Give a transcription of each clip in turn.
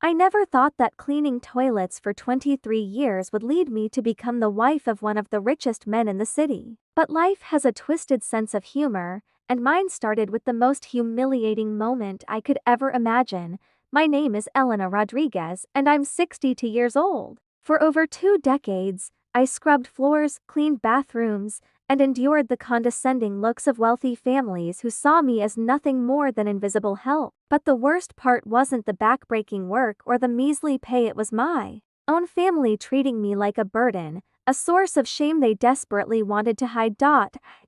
I never thought that cleaning toilets for 23 years would lead me to become the wife of one of the richest men in the city. But life has a twisted sense of humor, and mine started with the most humiliating moment I could ever imagine. My name is Elena Rodriguez, and I'm 62 years old. For over 2 decades, I scrubbed floors, cleaned bathrooms, and endured the condescending looks of wealthy families who saw me as nothing more than invisible help. But the worst part wasn't the backbreaking work or the measly pay, it was my own family treating me like a burden, a source of shame they desperately wanted to hide.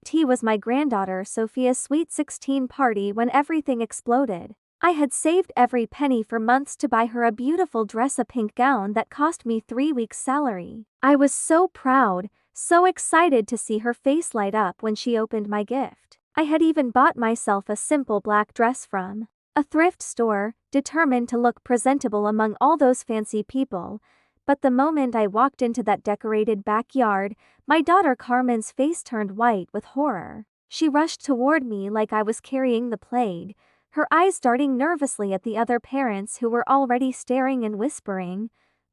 T was my granddaughter Sophia's sweet 16 party when everything exploded. I had saved every penny for months to buy her a beautiful dress, a pink gown that cost me 3 weeks' salary. I was so proud, so excited to see her face light up when she opened my gift. I had even bought myself a simple black dress from a thrift store, determined to look presentable among all those fancy people. But the moment I walked into that decorated backyard, my daughter Carmen's face turned white with horror. She rushed toward me like I was carrying the plague, her eyes darting nervously at the other parents who were already staring and whispering,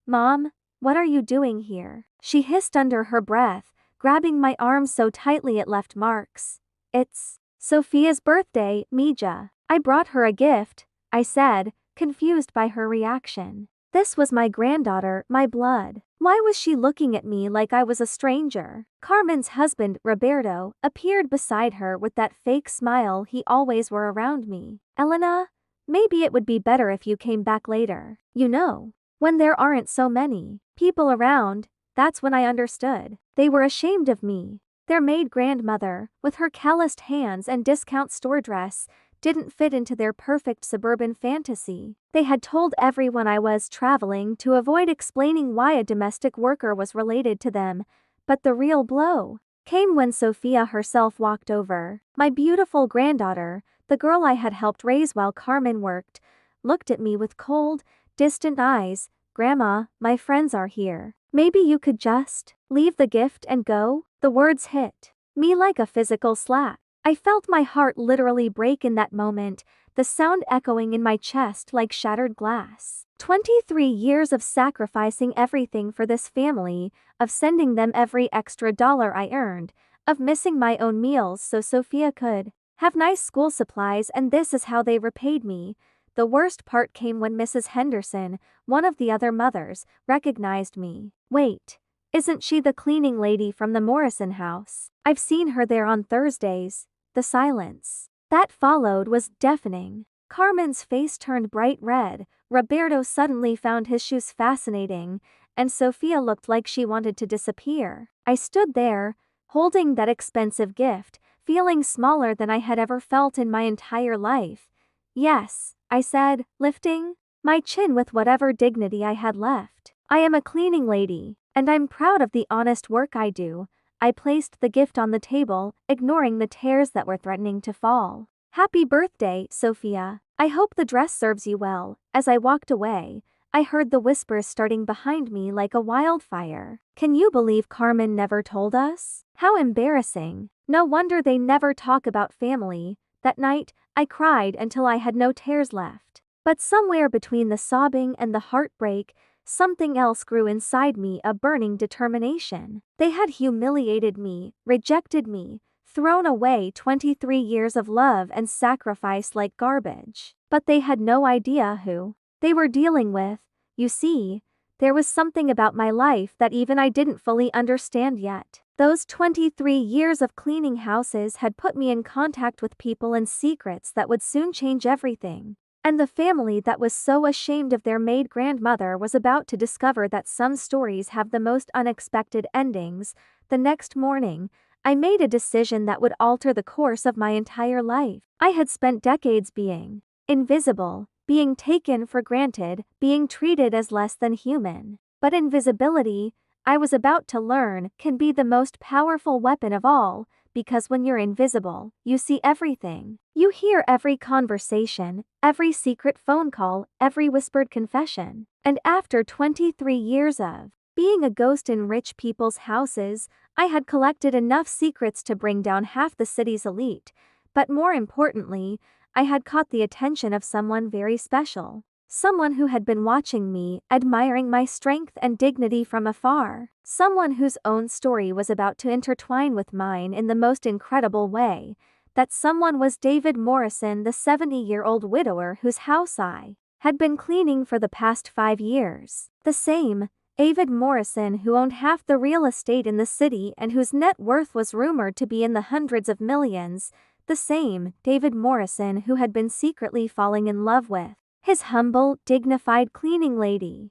"Mom, what are you doing here?" She hissed under her breath, grabbing my arm so tightly it left marks. "It's Sophia's birthday, Mija. I brought her a gift," I said, confused by her reaction. This was my granddaughter, my blood. Why was she looking at me like I was a stranger? Carmen's husband, Roberto, appeared beside her with that fake smile he always wore around me. "Elena, maybe it would be better if you came back later. You know, when there aren't so many people around." That's when I understood. They were ashamed of me. Their maid grandmother, with her calloused hands and discount store dress, didn't fit into their perfect suburban fantasy. They had told everyone I was traveling to avoid explaining why a domestic worker was related to them, but the real blow came when Sophia herself walked over. My beautiful granddaughter, the girl I had helped raise while Carmen worked, looked at me with cold, distant eyes. "Grandma, my friends are here. Maybe you could just leave the gift and go?" The words hit me like a physical slap. I felt my heart literally break in that moment, the sound echoing in my chest like shattered glass. 23 years of sacrificing everything for this family, of sending them every extra dollar I earned, of missing my own meals so Sophia could have nice school supplies, and this is how they repaid me. The worst part came when Mrs. Henderson, one of the other mothers, recognized me. "Wait, isn't she the cleaning lady from the Morrison house? I've seen her there on Thursdays." The silence that followed was deafening. Carmen's face turned bright red, Roberto suddenly found his shoes fascinating, and Sophia looked like she wanted to disappear. I stood there, holding that expensive gift, feeling smaller than I had ever felt in my entire life. "Yes," I said, lifting my chin with whatever dignity I had left. "I am a cleaning lady, and I'm proud of the honest work I do." I placed the gift on the table, ignoring the tears that were threatening to fall. "Happy birthday, Sophia. I hope the dress serves you well." As I walked away, I heard the whispers starting behind me like a wildfire. "Can you believe Carmen never told us? How embarrassing. No wonder they never talk about family." That night, I cried until I had no tears left. But somewhere between the sobbing and the heartbreak, something else grew inside me, a burning determination. They had humiliated me, rejected me, thrown away 23 years of love and sacrifice like garbage. But they had no idea who they were dealing with. You see, there was something about my life that even I didn't fully understand yet. Those 23 years of cleaning houses had put me in contact with people and secrets that would soon change everything. And the family that was so ashamed of their maid grandmother was about to discover that some stories have the most unexpected endings. The next morning, I made a decision that would alter the course of my entire life. I had spent decades being invisible, being taken for granted, being treated as less than human. But invisibility, I was about to learn, can be the most powerful weapon of all. Because when you're invisible, you see everything. You hear every conversation, every secret phone call, every whispered confession. And after 23 years of being a ghost in rich people's houses, I had collected enough secrets to bring down half the city's elite. But more importantly, I had caught the attention of someone very special. Someone who had been watching me, admiring my strength and dignity from afar. Someone whose own story was about to intertwine with mine in the most incredible way. That someone was David Morrison, the 70-year-old widower whose house I had been cleaning for the past 5 years. The same David Morrison who owned half the real estate in the city and whose net worth was rumored to be in the hundreds of millions. The same David Morrison who had been secretly falling in love with his humble, dignified cleaning lady.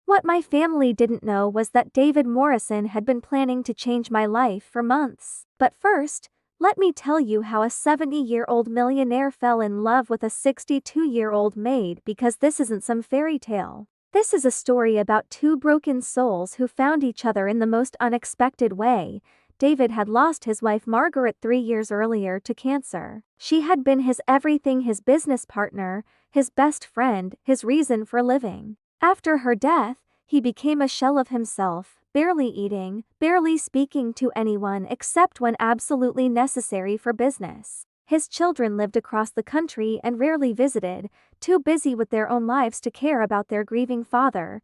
What my family didn't know was that David Morrison had been planning to change my life for months. But first, let me tell you how a 70-year-old millionaire fell in love with a 62-year-old maid, because this isn't some fairy tale. This is a story about two broken souls who found each other in the most unexpected way. David had lost his wife Margaret 3 years earlier to cancer. She had been his everything, his business partner, his best friend, his reason for living. After her death, he became a shell of himself, barely eating, barely speaking to anyone except when absolutely necessary for business. His children lived across the country and rarely visited, too busy with their own lives to care about their grieving father.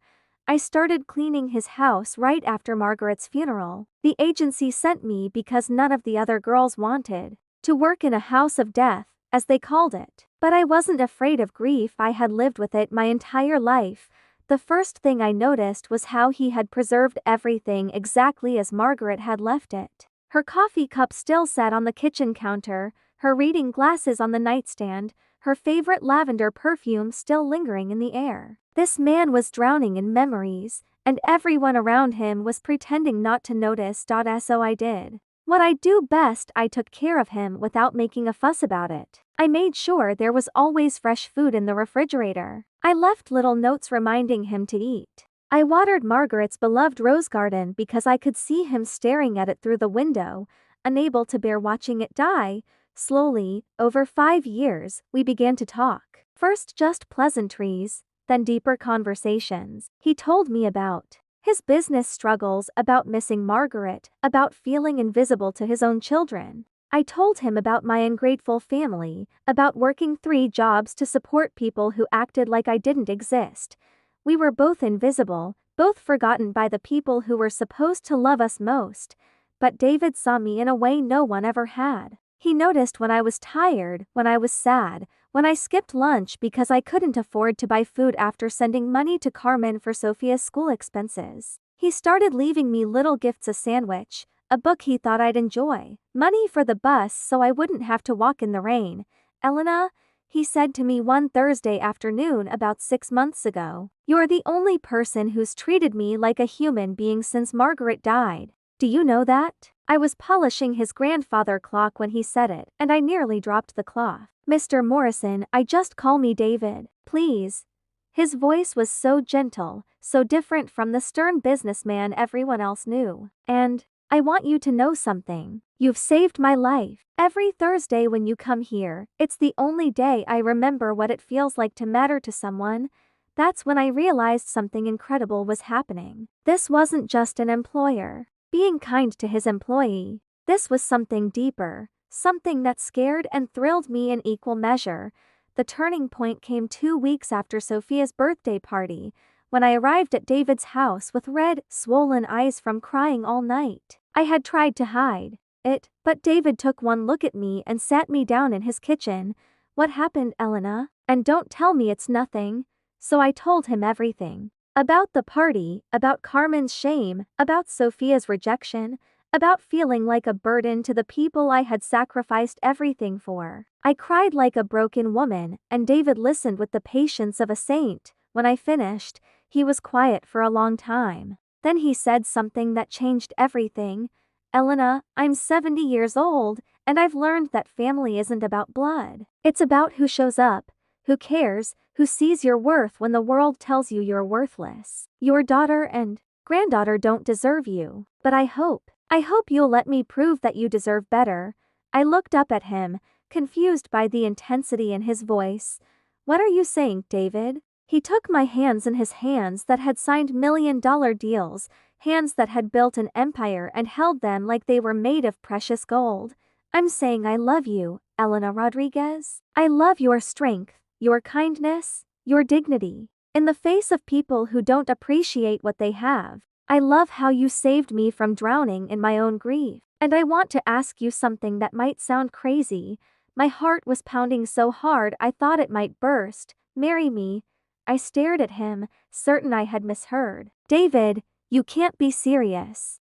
I started cleaning his house right after Margaret's funeral. The agency sent me because none of the other girls wanted to work in a house of death, as they called it. But I wasn't afraid of grief. I had lived with it my entire life. The first thing I noticed was how he had preserved everything exactly as Margaret had left it. Her coffee cup still sat on the kitchen counter, her reading glasses on the nightstand, her favorite lavender perfume still lingering in the air. This man was drowning in memories, and everyone around him was pretending not to notice. So I did what I do best. I took care of him without making a fuss about it. I made sure there was always fresh food in the refrigerator. I left little notes reminding him to eat. I watered Margaret's beloved rose garden because I could see him staring at it through the window, unable to bear watching it die. Slowly, over 5 years, we began to talk. First just pleasantries, then deeper conversations. He told me about his business struggles, about missing Margaret, about feeling invisible to his own children. I told him about my ungrateful family, about working 3 jobs to support people who acted like I didn't exist. We were both invisible, both forgotten by the people who were supposed to love us most. But David saw me in a way no one ever had. He noticed when I was tired, when I was sad, when I skipped lunch because I couldn't afford to buy food after sending money to Carmen for Sophia's school expenses. He started leaving me little gifts: a sandwich, a book he thought I'd enjoy, money for the bus so I wouldn't have to walk in the rain. "Elena," he said to me one Thursday afternoon about 6 months ago, "you're the only person who's treated me like a human being since Margaret died. Do you know that?" I was polishing his grandfather clock when he said it, and I nearly dropped the cloth. "Mr. Morrison, just call me David, please." His voice was so gentle, so different from the stern businessman everyone else knew. "And I want you to know something. You've saved my life. Every Thursday when you come here, it's the only day I remember what it feels like to matter to someone." That's when I realized something incredible was happening. This wasn't just an employer being kind to his employee. This was something deeper, something that scared and thrilled me in equal measure. The turning point came 2 weeks after Sophia's birthday party, when I arrived at David's house with red, swollen eyes from crying all night. I had tried to hide it, but David took one look at me and sat me down in his kitchen. "What happened, Elena? And don't tell me it's nothing." So I told him everything. About the party, about Carmen's shame, about Sophia's rejection, about feeling like a burden to the people I had sacrificed everything for. I cried like a broken woman, and David listened with the patience of a saint. When I finished, he was quiet for a long time. Then he said something that changed everything. "Elena, I'm 70 years old, and I've learned that family isn't about blood. It's about who shows up, who cares, who sees your worth when the world tells you you're worthless. Your daughter and granddaughter don't deserve you, but I hope you'll let me prove that you deserve better." I looked up at him, confused by the intensity in his voice. "What are you saying, David?" He took my hands in his hands that had signed $1 million deals, hands that had built an empire, and held them like they were made of precious gold. "I'm saying I love you, Elena Rodriguez. I love your strength, your kindness, your dignity. In the face of people who don't appreciate what they have. I love how you saved me from drowning in my own grief. And I want to ask you something that might sound crazy. My heart was pounding so hard I thought it might burst. Marry me. I stared at him, certain I had misheard. David, you can't be serious.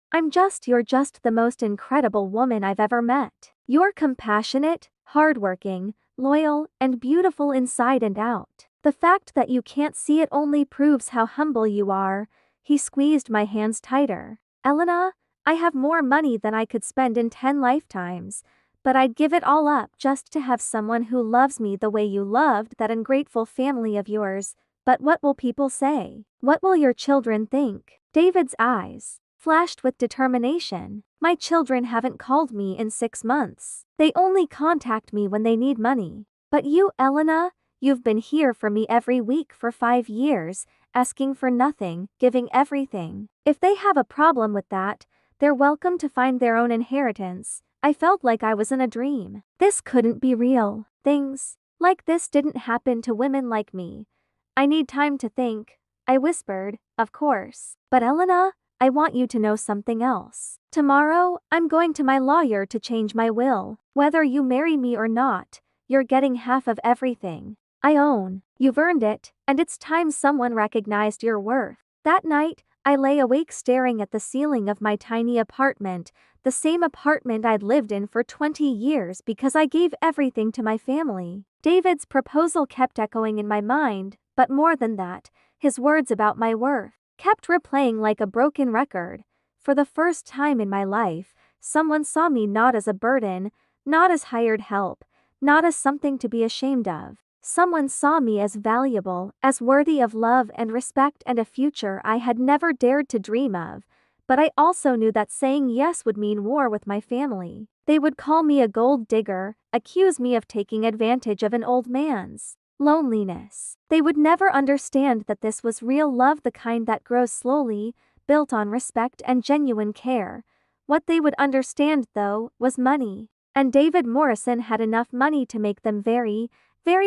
You're just the most incredible woman I've ever met. You're compassionate, hardworking, loyal, and beautiful inside and out. The fact that you can't see it only proves how humble you are. He squeezed my hands tighter. Elena, I have more money than I could spend in 10 lifetimes, but I'd give it all up just to have someone who loves me the way you loved that ungrateful family of yours. But what will people say? What will your children think? David's eyes flashed with determination. My children haven't called me in 6 months. They only contact me when they need money. But you, Elena, you've been here for me every week for 5 years, asking for nothing, giving everything. If they have a problem with that, they're welcome to find their own inheritance. I felt like I was in a dream. This couldn't be real. Things like this didn't happen to women like me. I need time to think, I whispered, of course. But Elena, I want you to know something else. Tomorrow, I'm going to my lawyer to change my will. Whether you marry me or not, you're getting half of everything I own. You've earned it, and it's time someone recognized your worth. That night, I lay awake staring at the ceiling of my tiny apartment, the same apartment I'd lived in for 20 years because I gave everything to my family. David's proposal kept echoing in my mind, but more than that, his words about my worth kept replaying like a broken record. For the first time in my life, someone saw me not as a burden, not as hired help, not as something to be ashamed of. Someone saw me as valuable, as worthy of love and respect and a future I had never dared to dream of. But I also knew that saying yes would mean war with my family. They would call me a gold digger, accuse me of taking advantage of an old man's loneliness. They would never understand that this was real love, the kind that grows slowly, built on respect and genuine care. What they would understand, though, was money. And David Morrison had enough money to make them very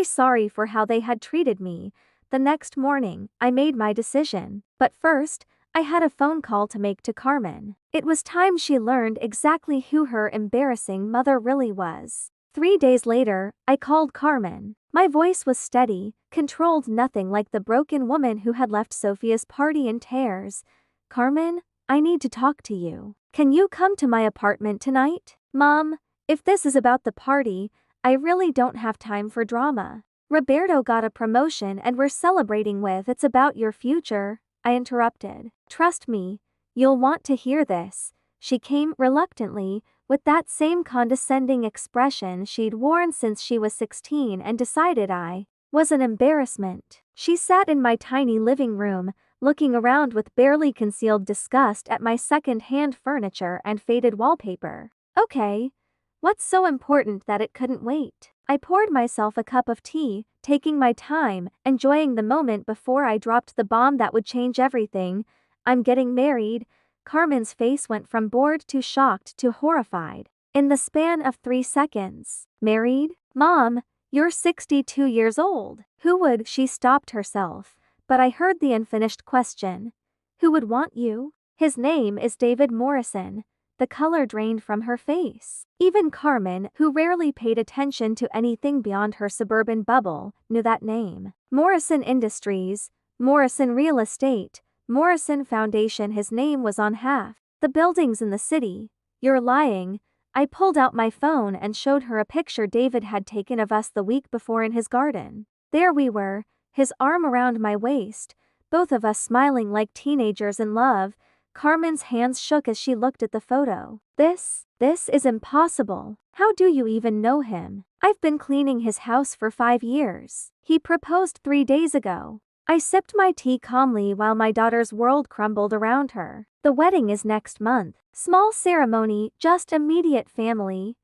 sorry for how they had treated me. The next morning, I made my decision. But first, I had a phone call to make to Carmen. It was time she learned exactly who her embarrassing mother really was. 3 days later, I called Carmen. My voice was steady, controlled, nothing like the broken woman who had left Sophia's party in tears. Carmen, I need to talk to you. Can you come to my apartment tonight? Mom, if this is about the party, I really don't have time for drama. Roberto got a promotion and we're celebrating with it's about your future, I interrupted. Trust me, you'll want to hear this. She came reluctantly, with that same condescending expression she'd worn since she was 16 and decided I was an embarrassment. She sat in my tiny living room, looking around with barely concealed disgust at my second-hand furniture and faded wallpaper. Okay. What's so important that it couldn't wait? I poured myself a cup of tea, taking my time, enjoying the moment before I dropped the bomb that would change everything. I'm getting married. Carmen's face went from bored to shocked to horrified. In the span of 3 seconds. Married? Mom, you're 62 years old. Who would? She stopped herself, but I heard the unfinished question. Who would want you? His name is David Morrison. The color drained from her face. Even Carmen, who rarely paid attention to anything beyond her suburban bubble, knew that name. Morrison Industries, Morrison Real Estate, Morrison Foundation. His name was on half the buildings in the city. You're lying. I pulled out my phone and showed her a picture David had taken of us the week before in his garden. There we were, his arm around my waist, both of us smiling like teenagers in love. Carmen's hands shook as she looked at the photo. This is impossible. How do you even know him? I've been cleaning his house for 5 years. He proposed 3 days ago. I sipped my tea calmly while my daughter's world crumbled around her. The wedding is next month. Small ceremony, just immediate family.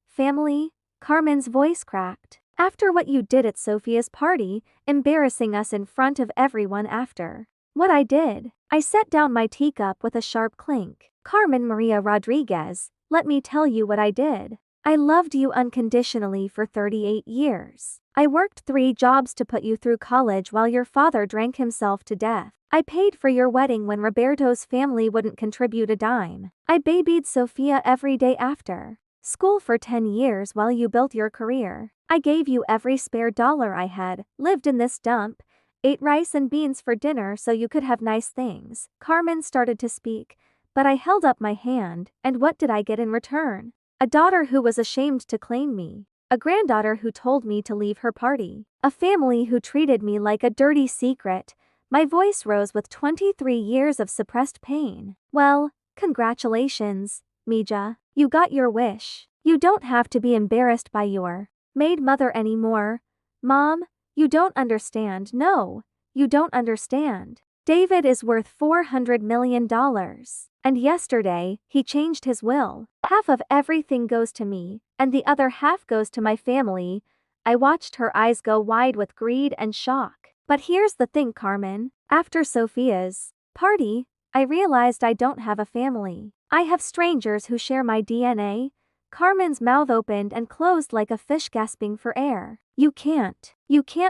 Family? Carmen's voice cracked. After what you did at Sophia's party, embarrassing us in front of everyone after what I did. I set down my teacup with a sharp clink. Carmen Maria Rodriguez, let me tell you what I did. I loved you unconditionally for 38 years. I worked 3 jobs to put you through college while your father drank himself to death. I paid for your wedding when Roberto's family wouldn't contribute a dime. I babied Sophia every day after school for 10 years while you built your career. I gave you every spare dollar I had, lived in this dump, ate rice and beans for dinner so you could have nice things. Carmen started to speak, but I held up my hand, and what did I get in return? A daughter who was ashamed to claim me. A granddaughter who told me to leave her party. A family who treated me like a dirty secret. My voice rose with 23 years of suppressed pain. Well, congratulations, Mija. You got your wish. You don't have to be embarrassed by your maid mother anymore. Mom, you don't understand. No, you don't understand. David is worth $400 million. And yesterday, he changed his will. Half of everything goes to me, and the other half goes to my family. I watched her eyes go wide with greed and shock. But here's the thing, Carmen. After Sophia's party, I realized I don't have a family. I have strangers who share my DNA. Carmen's mouth opened and closed like a fish gasping for air. You can't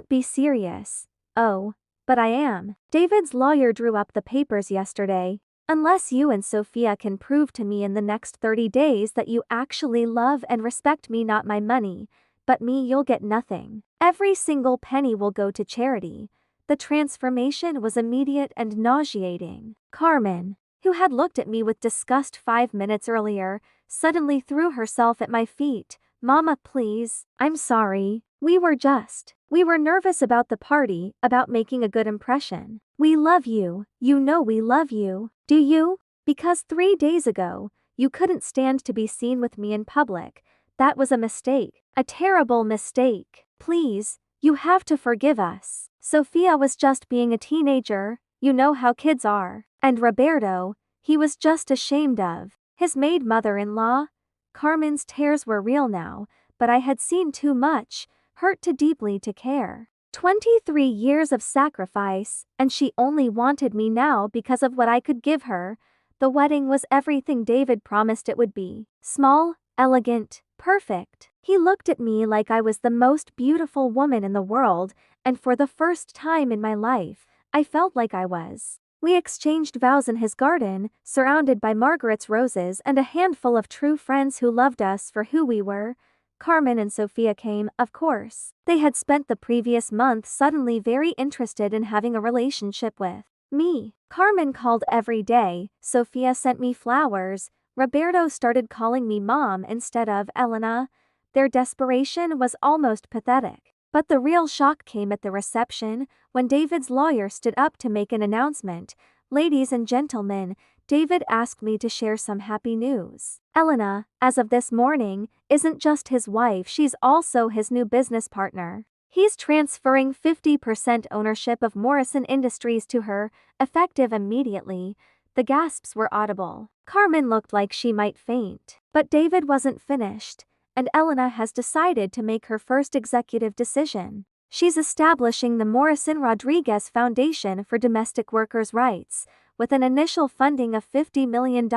be serious. Oh, but I am. David's lawyer drew up the papers yesterday. Unless you and Sophia can prove to me in the next 30 days that you actually love and respect me, not my money, but me, you'll get nothing. Every single penny will go to charity. The transformation was immediate and nauseating. Carmen, who had looked at me with disgust 5 minutes earlier, suddenly threw herself at my feet. Mama, please. I'm sorry. We were nervous about the party, about making a good impression. We love you. You know we love you. Do you? Because 3 days ago, you couldn't stand to be seen with me in public. That was a mistake. A terrible mistake. Please, you have to forgive us. Sophia was just being a teenager. You know how kids are. And Roberto, he was just ashamed of his maid mother-in-law. Carmen's tears were real now, but I had seen too much, hurt too deeply to care. 23 years of sacrifice, and she only wanted me now because of what I could give her. The wedding was everything David promised it would be. Small, elegant, perfect. He looked at me like I was the most beautiful woman in the world, and for the first time in my life, I felt like I was. We exchanged vows in his garden, surrounded by Margaret's roses and a handful of true friends who loved us for who we were. Carmen and Sophia came, of course. They had spent the previous month suddenly very interested in having a relationship with me. Carmen called every day, Sophia sent me flowers, Roberto started calling me Mom instead of Elena. Their desperation was almost pathetic. But the real shock came at the reception, when David's lawyer stood up to make an announcement. Ladies and gentlemen, David asked me to share some happy news. Elena, as of this morning, isn't just his wife, she's also his new business partner. He's transferring 50% ownership of Morrison Industries to her, effective immediately. The gasps were audible. Carmen looked like she might faint. But David wasn't finished, and Elena has decided to make her first executive decision. She's establishing the Morrison Rodriguez Foundation for Domestic Workers' Rights, with an initial funding of $50 million.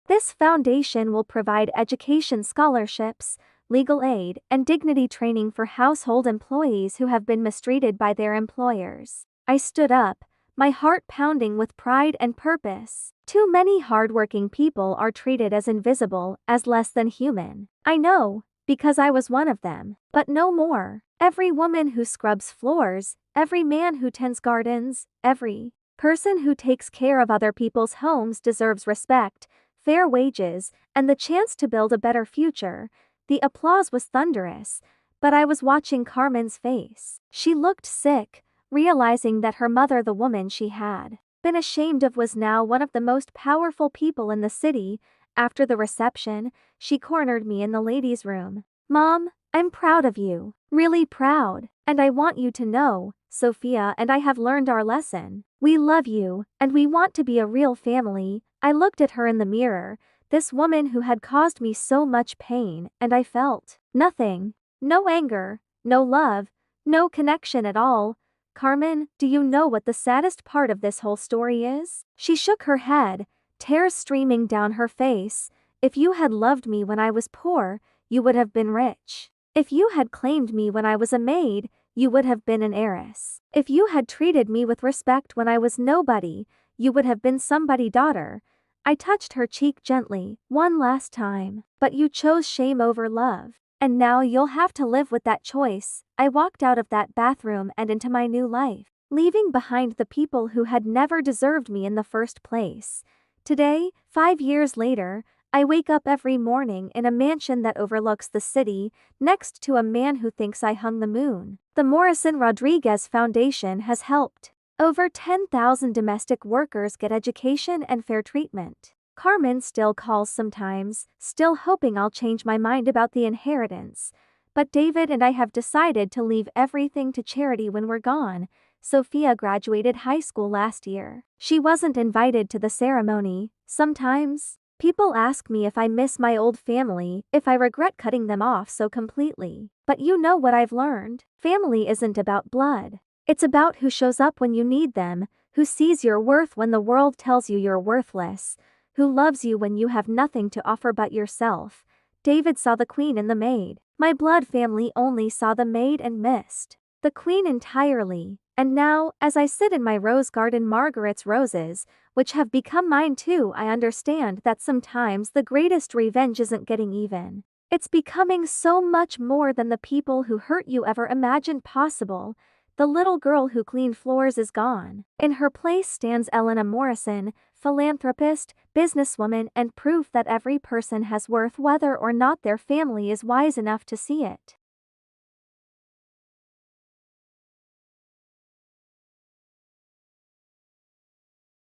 This foundation will provide education scholarships, legal aid, and dignity training for household employees who have been mistreated by their employers. I stood up, my heart pounding with pride and purpose. Too many hardworking people are treated as invisible, as less than human. I know, because I was one of them. But no more. Every woman who scrubs floors, every man who tends gardens, every person who takes care of other people's homes deserves respect, fair wages, and the chance to build a better future. The applause was thunderous, but I was watching Carmen's face. She looked sick, realizing that her mother, the woman she had been ashamed of, was now one of the most powerful people in the city. After the reception, she cornered me in the ladies' room. Mom, I'm proud of you. Really proud. And I want you to know, Sophia and I have learned our lesson. We love you, and we want to be a real family. I looked at her in the mirror, this woman who had caused me so much pain, and I felt nothing. No anger, no love, no connection at all. Carmen, do you know what the saddest part of this whole story is? She shook her head, tears streaming down her face. If you had loved me when I was poor, you would have been rich. If you had claimed me when I was a maid, you would have been an heiress. If you had treated me with respect when I was nobody, you would have been somebody's daughter. I touched her cheek gently, one last time. But you chose shame over love. And now you'll have to live with that choice. I walked out of that bathroom and into my new life, leaving behind the people who had never deserved me in the first place. Today, 5 years later, I wake up every morning in a mansion that overlooks the city, next to a man who thinks I hung the moon. The Morrison Rodriguez Foundation has helped over 10,000 domestic workers get education and fair treatment. Carmen still calls sometimes, still hoping I'll change my mind about the inheritance. But David and I have decided to leave everything to charity when we're gone. Sophia graduated high school last year. She wasn't invited to the ceremony. Sometimes people ask me if I miss my old family, if I regret cutting them off so completely. But you know what I've learned? Family isn't about blood. It's about who shows up when you need them, who sees your worth when the world tells you you're worthless, who loves you when you have nothing to offer but yourself. David saw the queen in the maid. My blood family only saw the maid and missed the queen entirely. And now, as I sit in my rose garden Margaret's roses, which have become mine too, I understand that sometimes the greatest revenge isn't getting even. It's becoming so much more than the people who hurt you ever imagined possible. The little girl who cleaned floors is gone. In her place stands Elena Morrison, philanthropist, businesswoman, and proof that every person has worth whether or not their family is wise enough to see it.